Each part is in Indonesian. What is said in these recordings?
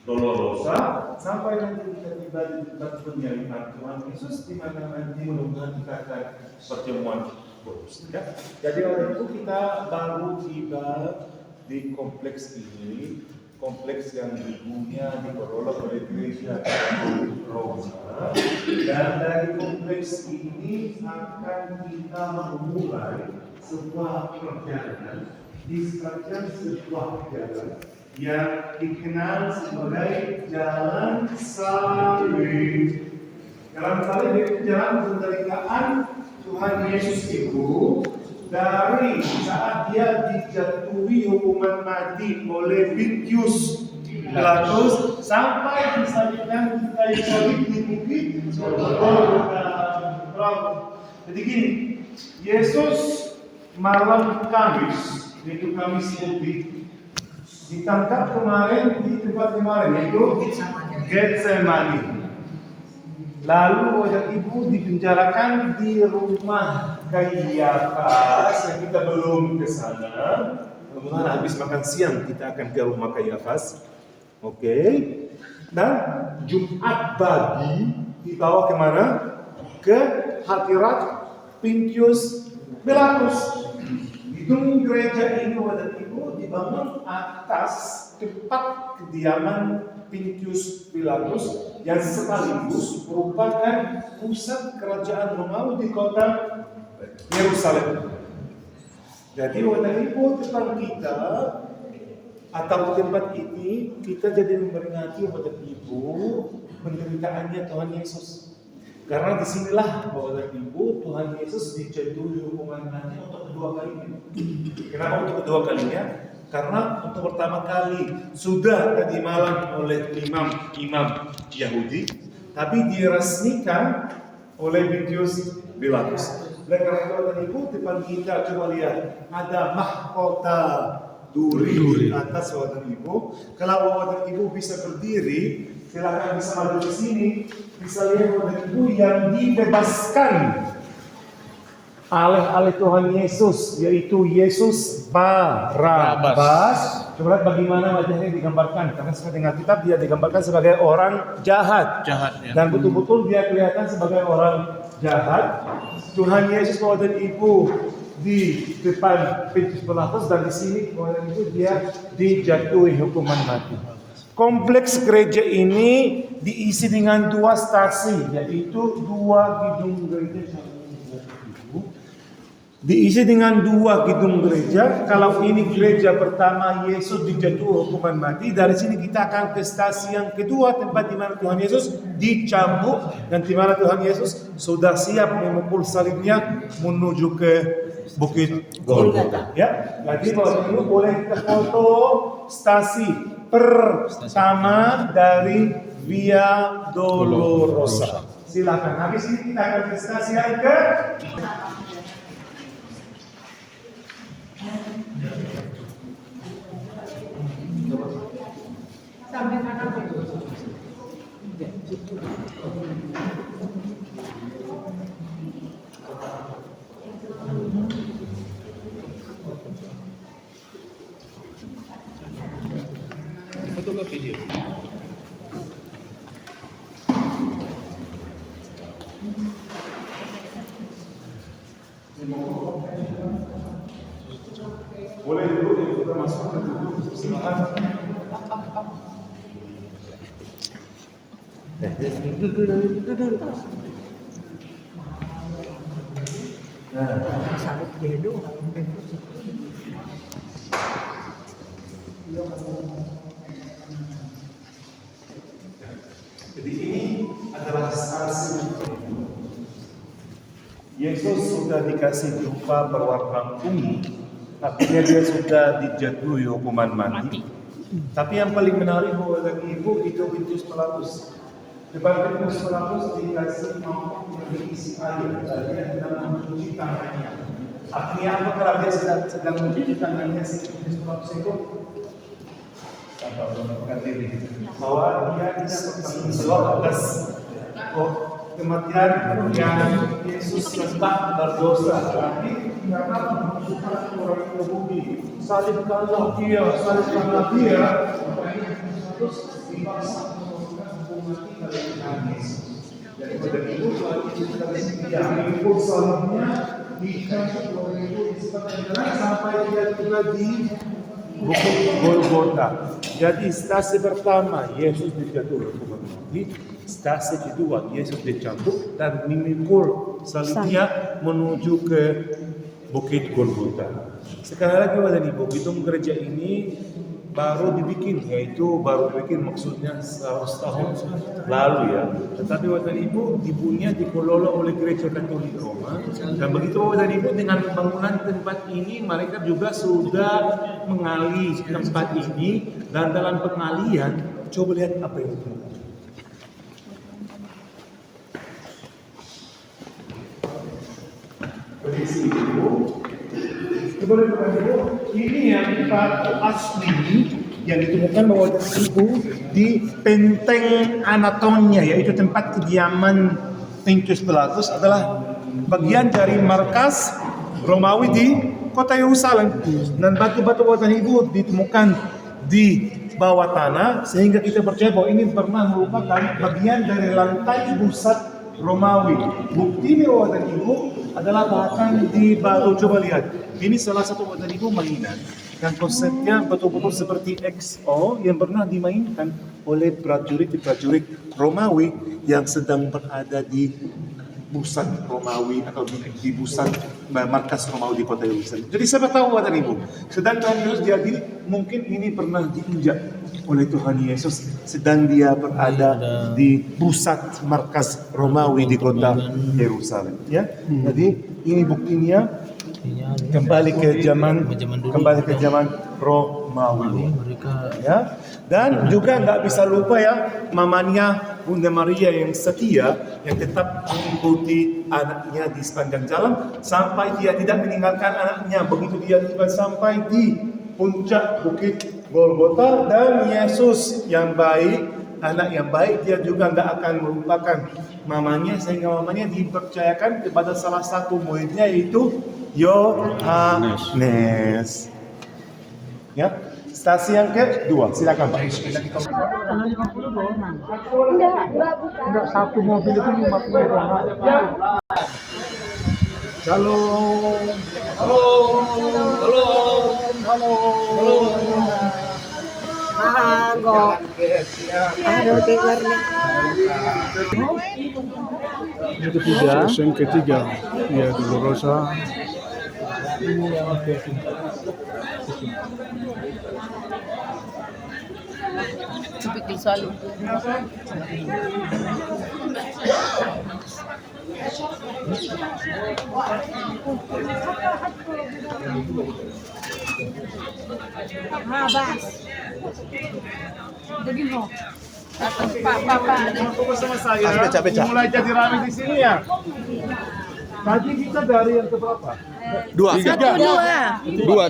Dolorosa sampai nanti kita tiba di tempat penyalihan Tuhan Yesus di mana nanti mudah-mudahan kita akan pertemuan kudus. Ya. Jadi oleh itu kita baru tiba di kompleks ini, kompleks yang dulunya dikelola oleh gereja Roma. Dan dari kompleks ini akan kita memulai sebuah perjalanan di sepanjang sebuah jalan yang dikenal sebagai Jalan Salib. Jalan Salib itu jalan penderitaan Tuhan Yesus itu dari saat dia dijatuhi hukuman mati oleh Pontius Pilatus sampai disalibkan di kayu salib di bukit Golgota. Jadi gini, Yesus malam Kamis, yaitu Kamis Putih, ditangkap kemarin di tempat kemarin yaitu Getsemani. Lalu wajah ibu dipenjarakan di rumah Kayafas yang kita belum ke sana. Mudah-mudahan habis makan siang kita akan ke rumah Kayafas. Oke. Dan Jumat pagi dibawa kemana? Ke hadirat Pontius Pilatus. Gedung gereja ini wajah ibu dibangun atas tempat kediaman Pontius Pilatus yang sekaligus merupakan pusat kerajaan Romawi di kota Yerusalem. Jadi wajah ibu tempat kita atau tempat ini kita jadi memperingati wajah ibu penderitaannya Tuhan Yesus. Karena disinilah bahwa ibu Tuhan Yesus dijatuhi hukuman mati untuk kedua kalinya. Kenapa untuk kedua kalinya? Karena untuk pertama kali sudah tadi malam oleh imam Yahudi, tapi diresmikan oleh Pontius Pilatus. Oleh karena itu ibu depan kita coba lihat ada mahkota duri atas wadah ibu. Kalau wadah ibu bisa berdiri, silakan bisa maju di sini. Bisa lihat wadah ibu yang dibebaskan oleh Tuhan Yesus, yaitu Yesus Barabas. Coba lihat bagaimana wajahnya digambarkan. Karena seperti dengan kitab dia digambarkan sebagai orang jahat ya. Dan betul-betul dia kelihatan sebagai orang jahat. Tuhan Yesus wadah ibu di depan Pontius Pilatus dan di sini kemudian itu dia dijatuhi hukuman mati. Kompleks gereja ini diisi dengan dua stasi, yaitu dua gedung gereja. Diisi dengan dua gedung gereja. Kalau ini gereja pertama Yesus dijatuhi hukuman mati, dari sini kita akan ke stasi yang kedua, tempat di mana Tuhan Yesus dicambuk dan di mana Tuhan Yesus sudah siap memukul salibnya menuju ke Bukit Golgota. Ya, jadi kalau boleh kita foto stasi pertama dari Via Dolorosa. Silakan. Habis ini kita akan ke stasi yang ke sampai mana foto ke video. Boleh dulu yang kita masuk ke duduk. Silakan. Sakit dedo. Jadi ini adalah stasi. Yesus sudah dikasih rupa berwarna ungu, artinya dia sudah dijatuhi hukuman mati. Tapi yang paling menarik bahwa ibu itu Pontius Pilatus. Depan Pontius Pilatus dikasih mangkok yang berisi air, dia sedang mencuci tangannya. Artinya apa kalau dia sedang mencuci tangannya si Pontius Pilatus itu? Bahwa dia tidak bertanggung jawab atas kematian yang Yesus sebab berdosa. Tapi karena memasukkan orang Yahudi, salibkanlah dia, maka Yesus dipaksa menurunkan hukum mati pada Tuhan. Jadi pada itu ikut salahnya dicabut oleh itu disebabkan sampai dia tiba di Bukit Golgota. Jadi stasi pertama Yesus dijatuhkan hukuman mati, stasi kedua Yesus dicambuk dan memikul salibnya menuju ke Bukit Golgota. Sekali lagi Bapak dan Ibu, gedung gereja ini baru dibikin, yaitu baru dibikin maksudnya 100 tahun lalu ya. Tetapi Bapak dan Ibu dipunya dikelola oleh Gereja Katolik Roma, dan begitu Bapak dan Ibu dengan bangunan tempat ini mereka juga sudah mengali tempat ini, dan dalam pengalian coba lihat apa yang ditemukan. Berisi itu ini yang batu asli yang ditemukan bahwa Ibu di Penteng Anatolia, yaitu tempat kediaman Pontius Pilatus, adalah bagian dari markas Romawi di kota Yerusalem. Dan batu-batu buatan Ibu ditemukan di bawah tanah, sehingga kita percaya bahwa ini pernah merupakan bagian dari lantai pusat Romawi. Bukti buatan Ibu adalah bahkan di batu. Coba lihat. Ini salah satu buatan Ibu mainan yang konsepnya betul-betul seperti XO yang pernah dimainkan oleh prajurit Romawi yang sedang berada di pusat Romawi atau di pusat markas Romawi di kota Yerusalem. Jadi siapa tahu buatan Ibu, sedang Tuhan Yesus jadi mungkin ini pernah diinjak oleh Tuhan Yesus sedang dia berada di pusat markas Romawi di kota Yerusalem. Ya, jadi ini buktinya. Kembali ke zaman Romawi, ya. Dan juga nggak bisa lupa ya mamanya Bunda Maria yang setia, yang tetap mengikuti anaknya di sepanjang jalan sampai dia tidak meninggalkan anaknya. Begitu dia tiba sampai di puncak Bukit Golgota, dan Yesus yang baik, anak yang baik, dia juga nggak akan melupakan mamanya, sehingga mamanya dipercayakan kepada salah satu muridnya, yaitu Yohanes. Ya, stasi yang kedua, silakan Pak. Enggak, satu mobil itu 50 orang. Shalom. Halo. Yang ketiga, ya Dolorosa. Typical selalu. Habas. Jadi no. Pak. Bersama saya. Mulai jadi ramai di sini ya. Tadi kita dari yang keberapa? Dua.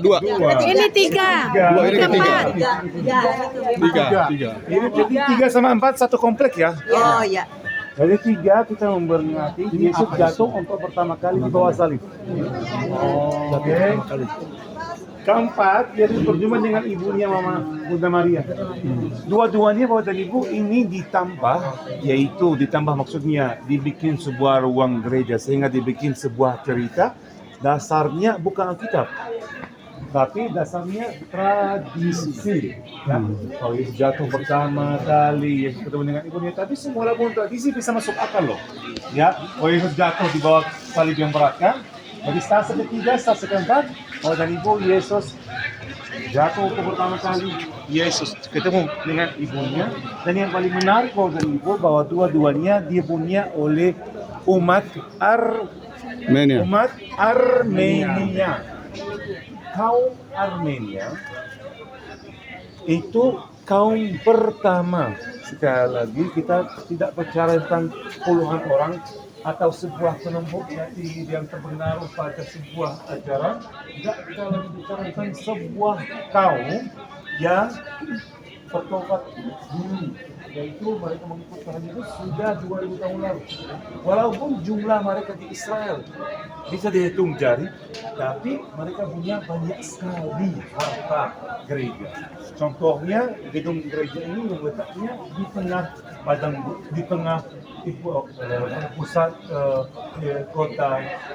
Dua. Ini tiga. Ini ketiga. Tiga. Ini jadi 3 sama 4 satu komplek ya? Oh ya. Jadi 3 kita memperingati Yesus jatuh untuk pertama kali di bawah salib. Oke. Keempat, dia berjumpa dengan ibunya Mama Bunda Maria. Dua-duanya Bapak dan Ibu ini ditambah, yaitu ditambah maksudnya dibikin sebuah ruang gereja sehingga dibikin sebuah cerita. Dasarnya bukan Alkitab, tapi dasarnya tradisi. Ya. Kalau Yesus jatuh pertama kali, Yesus ketemu dengan ibunya, tapi semua pun tradisi bisa masuk akal loh. Ya, kalau Yesus jatuh di bawah salib yang berat kan. Jadi stase ketiga, stase keempat, Bapak dan Ibu, Yesus jatuh untuk pertama kali, Yesus ketemu dengan ibunya, dan yang paling menarik Bapak dan Ibu bahwa dua-duanya dipunya oleh umat Armenia. Kaum Armenia itu kaum pertama. Sekali lagi kita tidak bicara tentang puluhan orang atau sebuah kelompok yang terpengaruh pada sebuah ajaran. Tidak, kita lagi bicara tentang sebuah kaum yang bertobat dulu, yaitu mereka mengikut Tuhan Yesus sudah 2000 tahun lalu. Walaupun jumlah mereka di Israel bisa dihitung jari, tapi mereka punya banyak sekali harta gereja. Contohnya gedung gereja ini yang letaknya di tengah di tengah pusat kota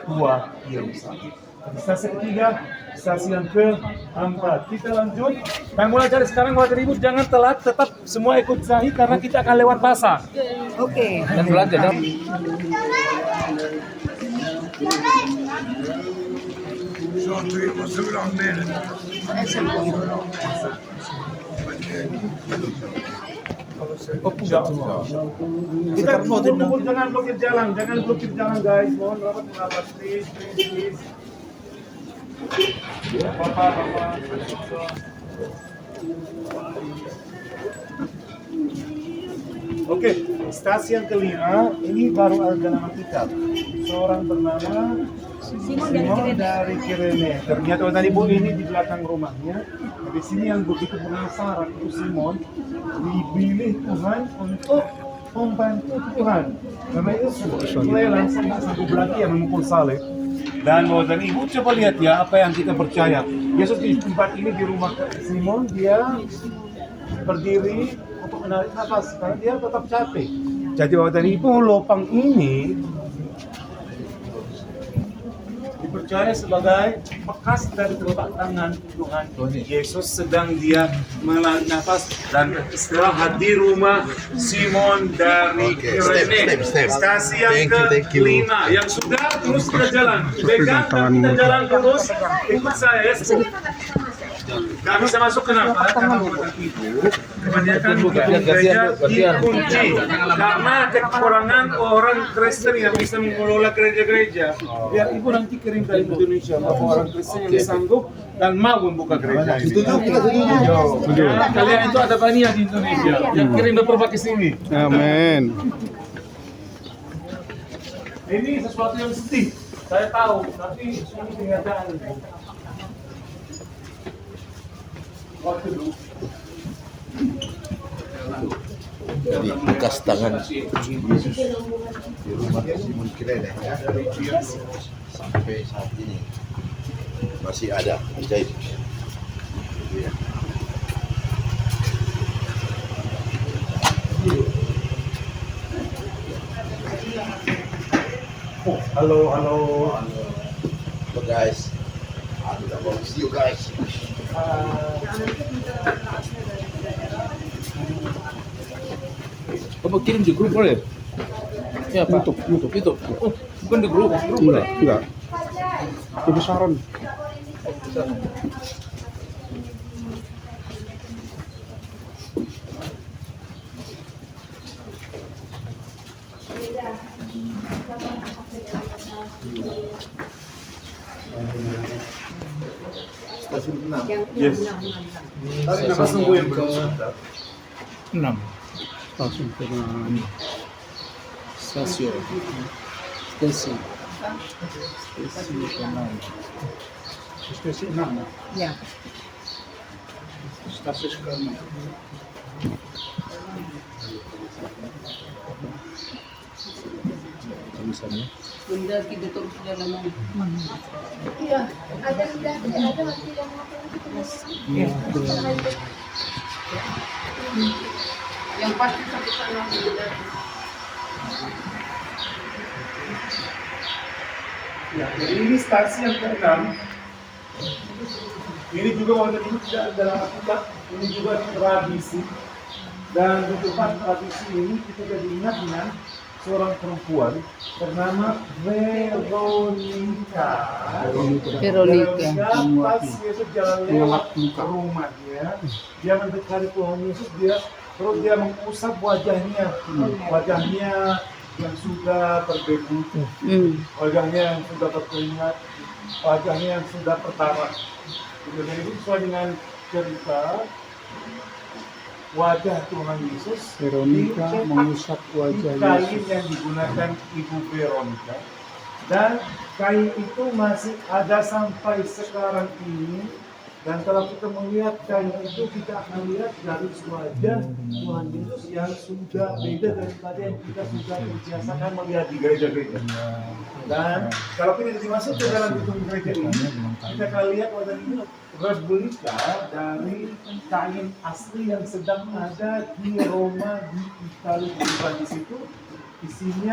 tua Yerusalem. Stasi ketiga, stasi yang keempat. Kita lanjut. Kang mulai dari sekarang warga ribut jangan telat, tetap semua ikut Zahi karena kita akan lewat pasar. Oke. Dan belanja dong. Kita kumpul jangan blokir jalan guys. Mohon rapat merapat, please. Bapak. Oke, stasi yang kelima ini baru ada nama kita. Seorang bernama Simon dari Kirene. Ternyata tadi Bu ini di belakang rumahnya. Di sini yang begitu penasaran itu Simon dipilih Tuhan untuk membantu Tuhan. Karena itu mulai langsung satu belati yang memukul salib. Dan Ibu coba lihat ya apa yang kita percaya. Yesus di tempat ini di rumah Simon dia berdiri untuk menarik nafas karena dia tetap capek. Jadi Ibu lubang ini dipercaya sebagai bekas dari telapak tangan Tuhan Yesus sedang dia menarik nafas dan istirahat di rumah Simon dari Kirene. Stasi yang kelima yang sudah terus kita jalan. Pegang kita jalan terus. Ikut saya ya. Gak bisa masuk kenapa? Karena kebanyakan gereja dikunci karena kekurangan orang Kristen yang bisa mengelola gereja-gereja. Biar Ibu nanti kirim dari Indonesia beberapa orang Kristen yang sanggup dan mau membuka gereja. Setuju? Kalian itu ada banyak di Indonesia yang kirim beberapa ke sini. Amin. Ini sesuatu yang sedih. Saya tahu, tapi ini kenyataan. Jadi bekas tangan Yesus di rumah Simon Kirene sampai saat ini masih ada ajaib. Ya. Oh, halo. So guys, see you guys. Kamu kirim di grup boleh? Ya Pak. YouTube. Oh, bukan di grup boleh? Enggak. Kebesaran. Stasiun 6. Yes. Tapi nafas nunggu yang belum. 6. Stasiun ke-6. Stasiun ke-6. Stasiun 6. Ya. Stasiun ke-6. Tulisannya. Bunda kita terus jalan. Iya, ada masih yang Yang pasti sampai sana bunda. Ya, jadi ini stasi yang ke-6. Ini juga waktu itu tidak dalam Alkitab, ini juga tradisi. Dan di tempat tradisi ini kita jadi ingat dengan seorang perempuan bernama Veronica. Pas Yesus jalan lewat rumahnya, dia mendekati Tuhan Yesus, terus dia mengusap wajahnya yang sudah berdebu, wajahnya yang sudah berkeringat, wajahnya yang sudah pertama. Kemudian itu sesuai dengan cerita wajah Tuhan Yesus. Veronica mengusap wajah kain Yesus. yang digunakan Ibu Veronica, dan kain itu masih ada sampai sekarang ini Dan kalau kita melihat kain itu, kita akan lihat garis wajah Tuhan Yesus yang sudah beda daripada yang kita sudah biasakan melihat di gereja-gereja. Dan kalau kita dimasuk ke dalam gedung gereja ini, kita akan lihat wajah ini replika dari kain asli yang sedang ada di Roma, di Italia, di situ. Isinya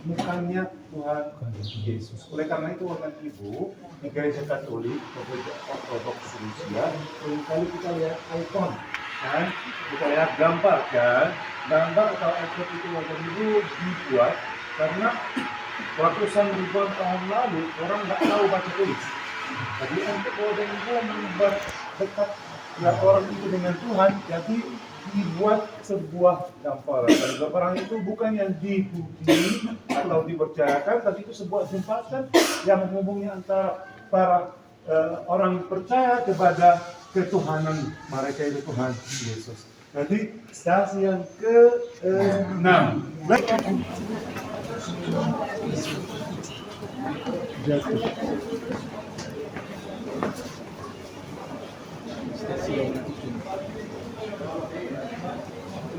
mukanya Tuhan Yesus. Oleh karena itu, Bapak Ibu, di gereja Katolik, gereja Ortodoks Rusia, seringkali kita lihat ikon, kan? Kita lihat gambar, kan? Gambar atau ikon itu, Bapak Ibu, dibuat karena ratusan ribuan tahun lalu orang nggak tahu baca tulis. Jadi untuk Bapak Ibu membuat dekat ya orang itu dengan Tuhan, jadi dibuat sebuah gambaran. Dan gambaran itu bukan yang diikuti atau dipercayakan, tapi itu sebuah jembatan yang menghubungi antara para orang percaya kepada ketuhanan mereka, itu Tuhan Yesus. Jadi stasi yang ke-6.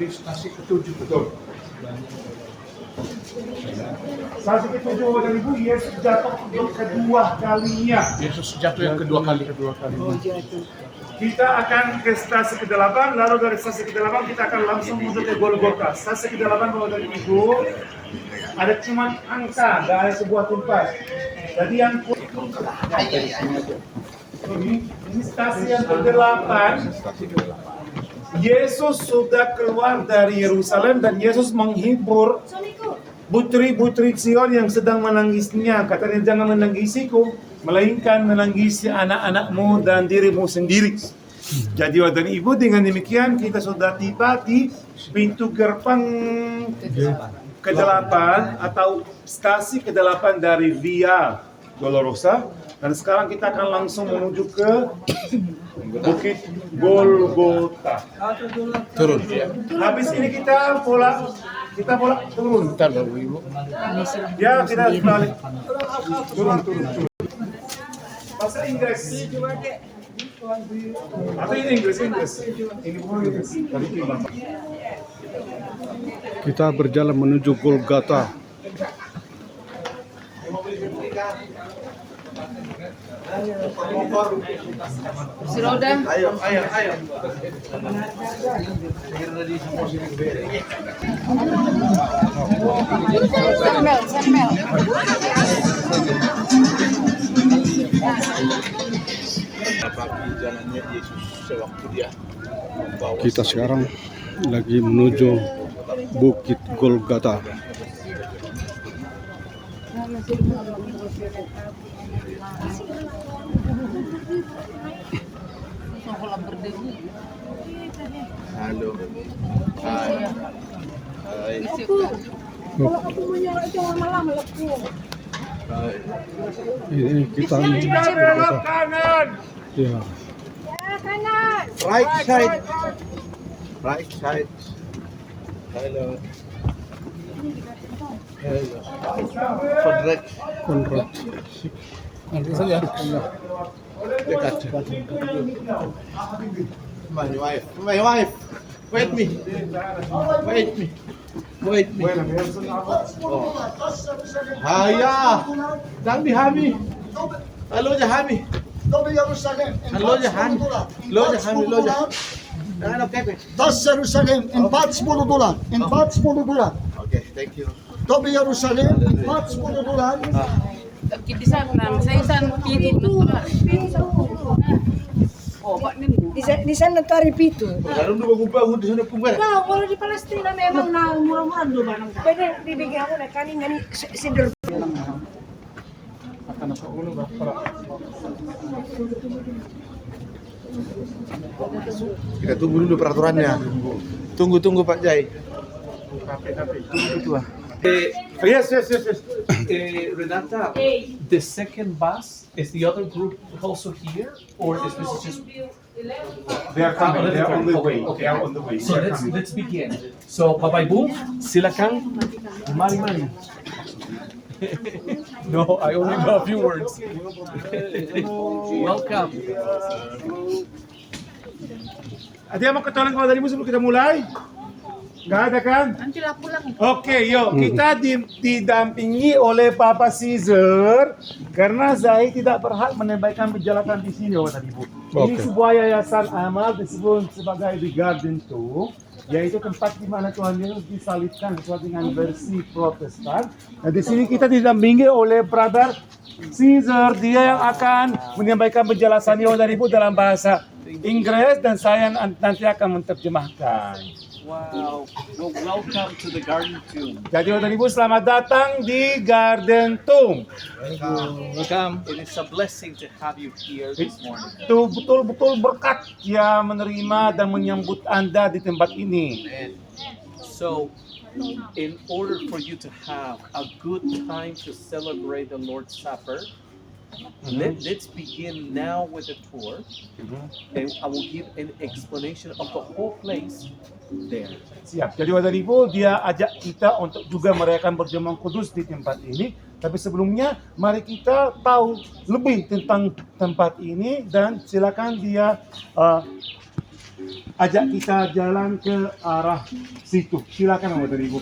Stasi ke-7, betul. Stasi ke-7, Bapak Ibu, Yesus jatuh untuk kedua kalinya. Yesus jatuh yang kedua kali. Kita akan ke stasi ke-8, lalu dari stasi ke-8 kita akan langsung menuju ke Golgota. Stasi ke-8, Bapak Ibu, ada cuma angka, nggak ada sebuah tempat. Jadi yang ini stasi yang ke-8. Yesus sudah keluar dari Yerusalem dan Yesus menghibur putri-putri Sion yang sedang menangisnya. Katanya, jangan menangisiku, melainkan menangisi anak-anakmu dan dirimu sendiri. Jadi Bapak Ibu, dengan demikian kita sudah tiba di pintu gerbang ke-8 atau stasi ke-8 dari Via Dolorosa. Dan sekarang kita akan langsung menuju ke Bukit Golgota. Turun. Habis ini kita bola turun. Bentar, Bapak Ibu. Ya, kita balik. Turun. Bahasa Inggris. Atau ini Inggris. Ini bukan Inggris. Kita berjalan menuju Golgota. Si Roda. Ayo. Sembel. Pagi jalannya Yesus sewaktu dia membawa Kita sekarang lagi menuju Bukit Golgota. Halo. Hai. Ini kita menuju Kita belok Golgota. kanan. Ya. Right side. Halo. Konrad. Nanti saja. Dekat. My wife. Wait me. Oh. Haya. Danke Hami. Hallo Jahami. Hallo Jahami. Das Jerusalem in $400. Okay, thank you. Dobi Jerusalem in $400. Kibisan lang. Sa isang pito. Oh, Pak Nim. Di sana tari pitu. Garum dulu bangun di sana punggar. Nah, kalau di Palestina memang murah-murah dulu bang. Pwede bibigyan ako na kanin ngani sider. Kita tunggu dulu peraturannya. Tunggu Pak Jai. Yes. Renata, the second bus, is the other group also here, or is this just? They are coming. They are on the way. Okay. They are on the way. So They are let's coming. begin. So Bapak Ibu, silakan, mari. No, I only know a few words. Welcome. Adi mo katalang mga dali mo sebelum kita mulai. Nggak ada kan? Nanti lapu lang. Oke, yuk kita didampingi oleh Papa Caesar karena Zai tidak berhak menambahkan perjalanan di sini, Bapak dan Ibu. Ini Oke. sebuah yayasan amal disebut sebagai The Garden Tomb, yaitu tempat di mana Tuhan Yesus disalibkan sesuai dengan versi Protestan. Nah, di sini kita didampingi oleh Brother Caesar, dia yang akan menyampaikan penjelasannya Bapak dan Ibu dalam bahasa Inggris dan saya nanti akan menerjemahkan. Wow. Well, welcome to the Garden Tomb. Jadi Bapak dan Ibu selamat datang di Garden Tomb. Welcome. It is a blessing to have you here this morning. Itu betul-betul berkat ya menerima dan menyambut Anda di tempat ini. So, in order for you to have a good time to celebrate the Lord's Supper, let's begin now with the tour, and I will give an explanation of the whole place there. Siap. Jadi Bapak dan Ibu, dia ajak kita untuk juga merayakan berjamaah kudus di tempat ini. Tapi sebelumnya, mari kita tahu lebih tentang tempat ini dan silakan dia ajak kita jalan ke arah situ. Silakan Bapak dan Ibu.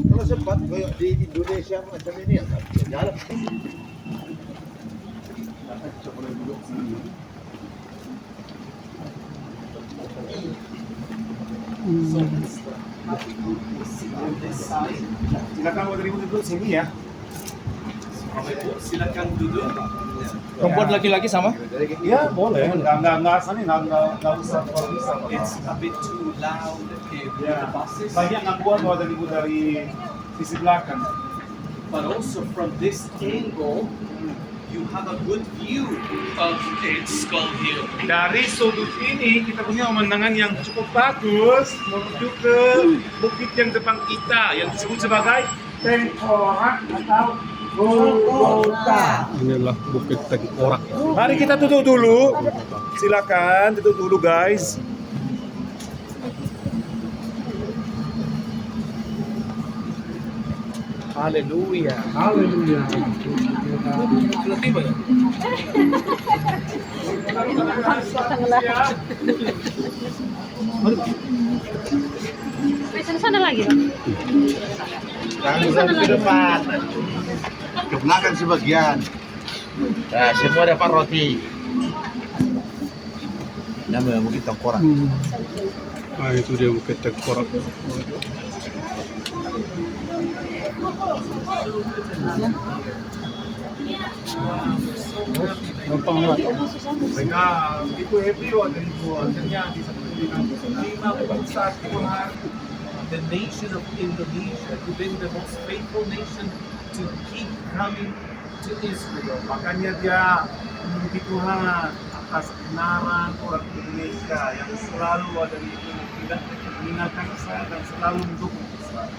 Kalau sempat kayak di Indonesia macam ini ya, jalan. On this side, Silakan Bapak dan Ibu duduk sini ya. silakan duduk. Perempuan laki-laki sama? Ya boleh. Nggak usah kalau bisa. It's a bit too loud with Ya. the buses, Banyak gangguan Bapak dan Ibu dari sisi belakang. but also from this angle, you have a good view of Skull Hill. Dari sudut ini kita punya pemandangan yang cukup bagus menuju ke bukit yang depan kita yang disebut sebagai Tengkorak atau Golgota. Inilah Bukit Tengkorak. Mari kita duduk dulu. Silakan duduk dulu guys. Hallelujah. Haleluya. Sudah tiba ya? Sana lagi, Bang. Jangan ke depan. Ke belakang sebagian. Nah, semua dapat roti. Namanya Bukit Tengkorak. Nah, itu dia Bukit Tengkorak. Gampang lah. Mereka itu happy dari akhirnya bisa menerima bangsa Tuhan. The nation of Indonesia has been the most faithful nation to keep coming to Israel. Makanya dia memuji Tuhan atas kebenaran orang Indonesia yang selalu ada di tidak meninggalkan Israel dan selalu mendukung Israel.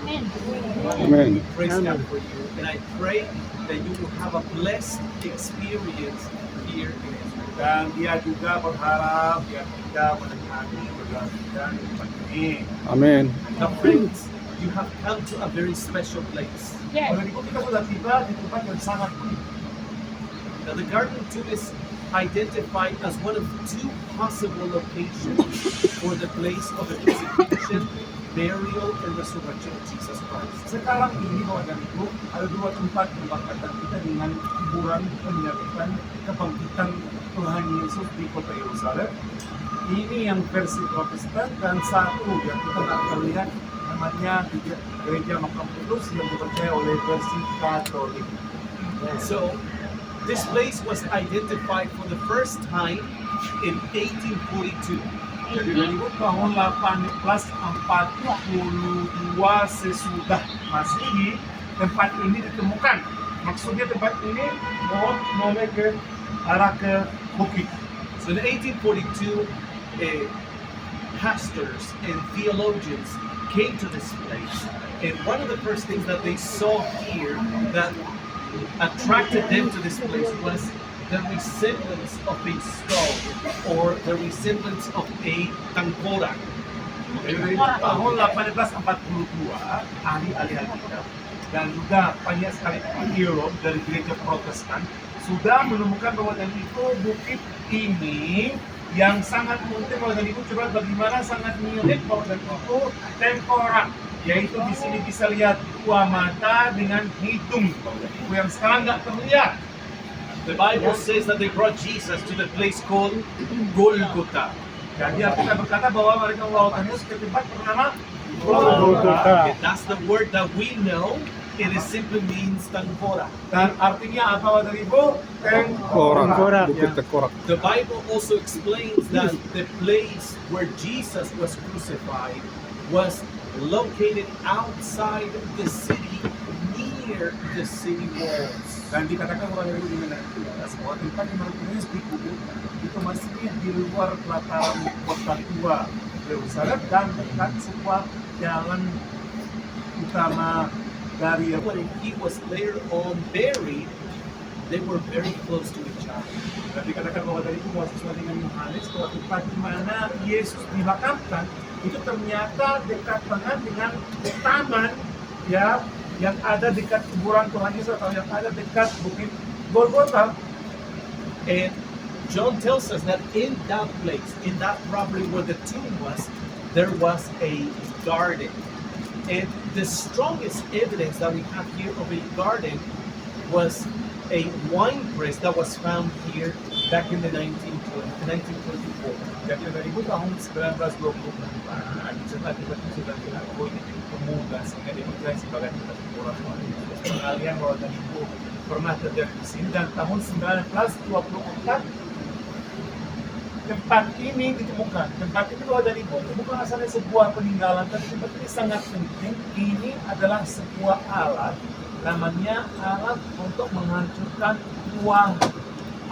Amin. Praise God for you. And I pray that you will have a blessed experience here in Israel. Dan dia juga berharap dia tidak menikmati perjalanan di tempat ini. Amin. Now friends, you have come to a very special place. Oleh itu kita sudah tiba di tempat yang sangat unik. Now the Garden Tomb is identified as one of two possible locations for the place of the crucifixion, burial, and resurrection of Jesus Christ. Sekarang ini Bapak dan Ibu ada dua tempat pembangkitan kita dengan kuburan penyertaan kebangkitan Tuhan Yesus di kota Yerusalem. Ini yang versi Protestan dan satu yang kita akan lihat namanya Gereja Makam Kudus yang dipercaya oleh versi Katolik. So this place was identified for the first time in 1842. Jadi dari tahun 1842 sesudah Masehi tempat ini ditemukan Maksudnya tempat ini mau ke arah ke bukit. So in 1842, pastors and theologians came to this place, and one of the first things that they saw here that attracted them to this place was the resemblance of a skull or the resemblance of a tangkorak. Dari tahun 1842, ahli-ahli Alkitab dan juga banyak sekali Europe dari gereja Protestan sudah menemukan bahwa dan itu bukit ini yang sangat mungkin bahwa dan itu coba bagaimana sangat mirip bahwa dan itu tengkorak, yaitu di sini bisa lihat dua mata dengan hidung itu yang sekarang nggak terlihat. The Bible says that they brought Jesus to the place called Golgotha. Jadi kita berkata bahwa mereka membawa Yesus ke tempat bernama Golgotha. That's the word that we know. It is simply means tangkorak. Dan artinya apa dari Ibu? Tengkorak. Bukit Tengkorak. The Bible also explains that the place where Jesus was crucified was located outside the city, near the city walls. Dan dikatakan bahwa dari Ibu di mana? Sebuah tempat di mana Yesus dikubur itu masih di luar pelataran kota tua Yerusalem dan dekat sebuah jalan utama dari When he was later on buried, they were very close to each other. dan dikatakan bahwa dari itu sesuai dengan Yohanes bahwa tempat di mana Yesus dimakamkan itu ternyata dekat banget dengan taman ya yang ada dekat kuburan Tuhan Yesus atau yang ada dekat bukit Golgotha. And John tells us that in that place, in that property where the tomb was, there was a garden. And the strongest evidence that we have here of a garden was a wine press that was found here back in the 1924. Jadi dari tahun 1924 setelah tiba-tiba sudah dilakukan pemuda sehingga dipercaya sebagai tempat kuburan pengalian bahwa dari itu pernah terjadi di sini dan tahun 1924 tempat ini ditemukan. Tempat ini bahwa dari itu bukan asalnya sebuah peninggalan, tapi tempat ini sangat penting. Ini adalah sebuah alat, namanya alat untuk menghancurkan buah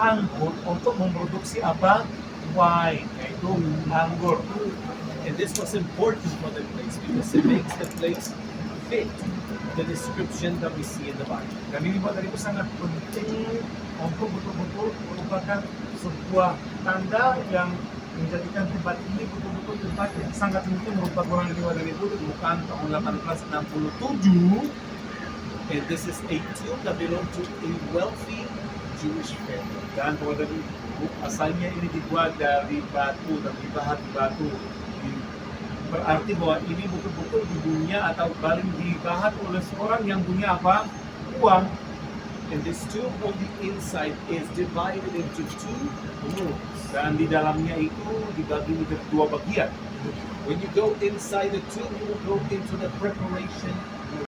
anggur untuk memproduksi apa? Wine, yaitu anggur. And this was important for the place because it makes the place fit the description that we see in the Bible. Dan ini buat dari itu sangat penting untuk betul-betul merupakan sebuah tanda yang menjadikan tempat ini betul-betul tempat yang sangat mungkin merupakan orang yang dari itu ditemukan tahun 1867. And this is a tomb that belonged to a wealthy Jewish family. Dan bahwa dari asalnya ini dibuat dari batu dan dibahat batu. Berarti bahwa ini betul-betul di dunia atau paling dibahat oleh seorang yang punya apa? Uang. And this tomb on the inside is divided into two rooms. Dan di dalamnya itu dibagi menjadi dua bagian. When you go inside the tomb, you will go into the preparation